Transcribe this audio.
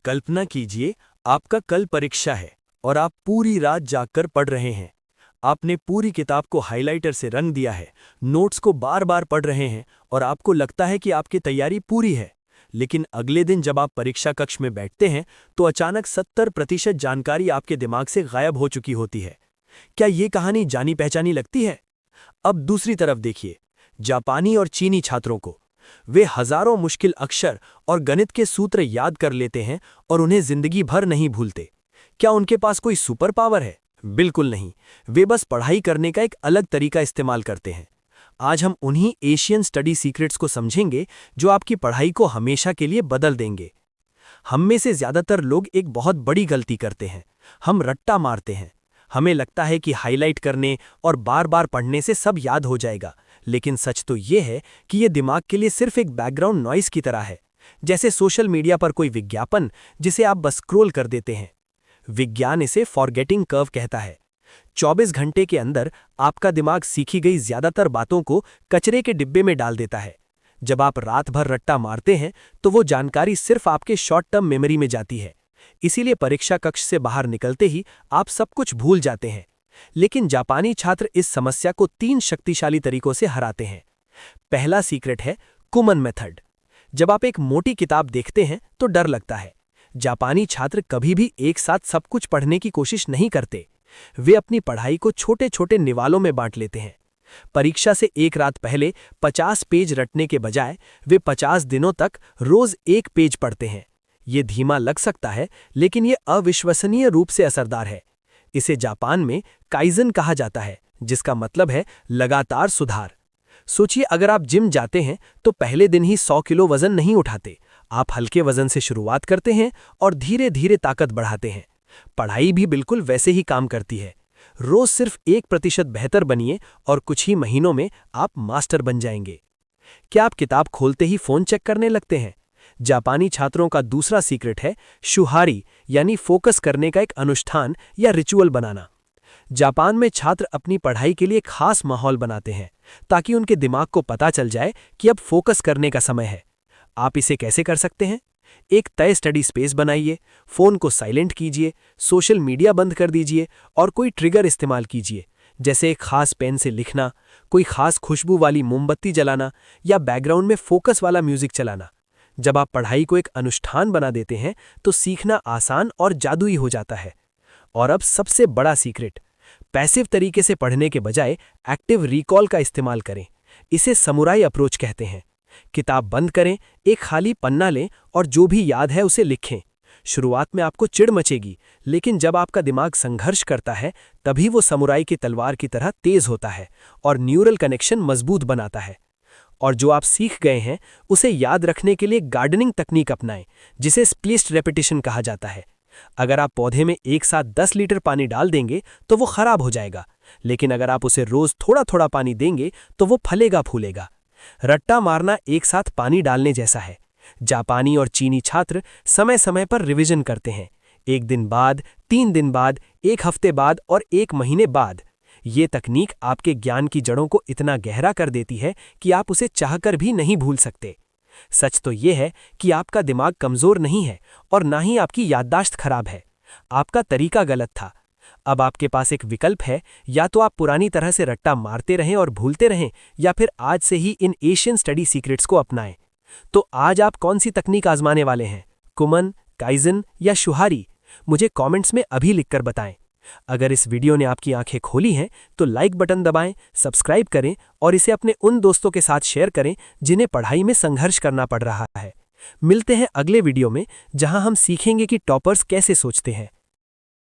कल्पना कीजिए, आपका कल परीक्षा है और आप पूरी रात जागकर पढ़ रहे हैं। आपने पूरी किताब को हाइलाइटर से रंग दिया है, नोट्स को बार बार पढ़ रहे हैं और आपको लगता है कि आपकी तैयारी पूरी है। लेकिन अगले दिन जब आप परीक्षा कक्ष में बैठते हैं तो अचानक 70% जानकारी आपके दिमाग से गायब हो चुकी होती है। क्या ये कहानी जानी पहचानी लगती है? अब दूसरी तरफ देखिए, जापानी और चीनी छात्रों को। वे हजारों मुश्किल अक्षर और गणित के सूत्र याद कर लेते हैं और उन्हें जिंदगी भर नहीं भूलते। क्या उनके पास कोई सुपर पावर है? बिल्कुल नहीं। वे बस पढ़ाई करने का एक अलग तरीका इस्तेमाल करते हैं। आज हम उन्हीं एशियन स्टडी सीक्रेट्स को समझेंगे जो आपकी पढ़ाई को हमेशा के लिए बदल देंगे। हम में से ज्यादातर लोग एक बहुत बड़ी गलती करते हैं। हम रट्टा मारते हैं। हमें लगता है कि हाईलाइट करने और बार बार पढ़ने से सब याद हो जाएगा, लेकिन सच तो ये है कि ये दिमाग के लिए सिर्फ एक बैकग्राउंड नॉइस की तरह है, जैसे सोशल मीडिया पर कोई विज्ञापन जिसे आप बस स्क्रॉल कर देते हैं। विज्ञान इसे फॉरगेटिंग कर्व कहता है। 24 घंटे के अंदर आपका दिमाग सीखी गई ज्यादातर बातों को कचरे के डिब्बे में डाल देता है। जब आप रात भर रट्टा मारते हैं तो वो जानकारी सिर्फ आपके शॉर्ट टर्म मेमोरी में जाती है। इसीलिए परीक्षा कक्ष से बाहर निकलते ही आप सब कुछ भूल जाते हैं। लेकिन जापानी छात्र इस समस्या को 3 शक्तिशाली तरीकों से हराते हैं। पहला सीक्रेट है कुमन मेथड। जब आप एक मोटी किताब देखते हैं तो डर लगता है। जापानी छात्र कभी भी एक साथ सब कुछ पढ़ने की कोशिश नहीं करते। वे अपनी पढ़ाई को छोटे छोटे निवालों में बांट लेते हैं। परीक्षा से एक रात पहले 50 पेज रटने के बजाय वे 50 दिनों तक रोज 1 पेज पढ़ते हैं। ये धीमा लग सकता है, लेकिन ये अविश्वसनीय रूप से असरदार है। इसे जापान में काइजन कहा जाता है, जिसका मतलब है लगातार सुधार। सोचिए, अगर आप जिम जाते हैं तो पहले दिन ही 100 किलो वजन नहीं उठाते। आप हल्के वजन से शुरुआत करते हैं और धीरे धीरे ताकत बढ़ाते हैं। पढ़ाई भी बिल्कुल वैसे ही काम करती है। रोज सिर्फ 1% बेहतर बनिए और कुछ ही महीनों में आप मास्टर बन जाएंगे। क्या आप किताब खोलते ही फोन चेक करने लगते हैं? जापानी छात्रों का दूसरा सीक्रेट है शुहारी, यानी फोकस करने का एक अनुष्ठान या रिचुअल बनाना। जापान में छात्र अपनी पढ़ाई के लिए खास माहौल बनाते हैं ताकि उनके दिमाग को पता चल जाए कि अब फोकस करने का समय है। आप इसे कैसे कर सकते हैं? एक तय स्टडी स्पेस बनाइए, फोन को साइलेंट कीजिए, सोशल मीडिया बंद कर दीजिए और कोई ट्रिगर इस्तेमाल कीजिए, जैसे एक खास पेन से लिखना, कोई खास खुशबू वाली मोमबत्ती जलाना या बैकग्राउंड में फोकस वाला म्यूजिक चलाना। जब आप पढ़ाई को एक अनुष्ठान बना देते हैं तो सीखना आसान और जादुई हो जाता है। और अब सबसे बड़ा सीक्रेट, पैसिव तरीके से पढ़ने के बजाय एक्टिव रिकॉल का इस्तेमाल करें। इसे समुराई अप्रोच कहते हैं। किताब बंद करें, एक खाली पन्ना लें और जो भी याद है उसे लिखें। शुरुआत में आपको चिढ़ मचेगी, लेकिन जब आपका दिमाग संघर्ष करता है तभी वो समुराई की तलवार की तरह तेज होता है और न्यूरल कनेक्शन मजबूत बनाता है। और जो आप सीख गए हैं उसे याद रखने के लिए गार्डनिंग तकनीक अपनाएं, जिसे स्प्लेस्ड रेपिटेशन कहा जाता है। अगर आप पौधे में एक साथ 10 लीटर पानी डाल देंगे तो वो खराब हो जाएगा, लेकिन अगर आप उसे रोज थोड़ा थोड़ा पानी देंगे तो वो फलेगा फूलेगा। रट्टा मारना एक साथ पानी डालने जैसा है। जापानी और चीनी छात्र समय समय पर रिवीजन करते हैं, 1 दिन बाद, 3 दिन बाद, 1 हफ्ते बाद और 1 महीने बाद। ये तकनीक आपके ज्ञान की जड़ों को इतना गहरा कर देती है कि आप उसे चाहकर भी नहीं भूल सकते। सच तो ये है कि आपका दिमाग कमजोर नहीं है और ना ही आपकी याददाश्त खराब है। आपका तरीका गलत था। अब आपके पास एक विकल्प है, या तो आप पुरानी तरह से रट्टा मारते रहें और भूलते रहें, या फिर आज से ही इन एशियन स्टडी सीक्रेट्स को अपनाएं। तो आज आप कौन सी तकनीक आजमाने वाले हैं? कुमन, काइजन या शुहारी? मुझे कमेंट्स में अभी लिखकर बताएं। अगर इस वीडियो ने आपकी आंखें खोली हैं तो लाइक बटन दबाएं, सब्सक्राइब करें और इसे अपने उन दोस्तों के साथ शेयर करें जिन्हें पढ़ाई में संघर्ष करना पड़ रहा है। मिलते हैं अगले वीडियो में, जहां हम सीखेंगे कि टॉपर्स कैसे सोचते हैं।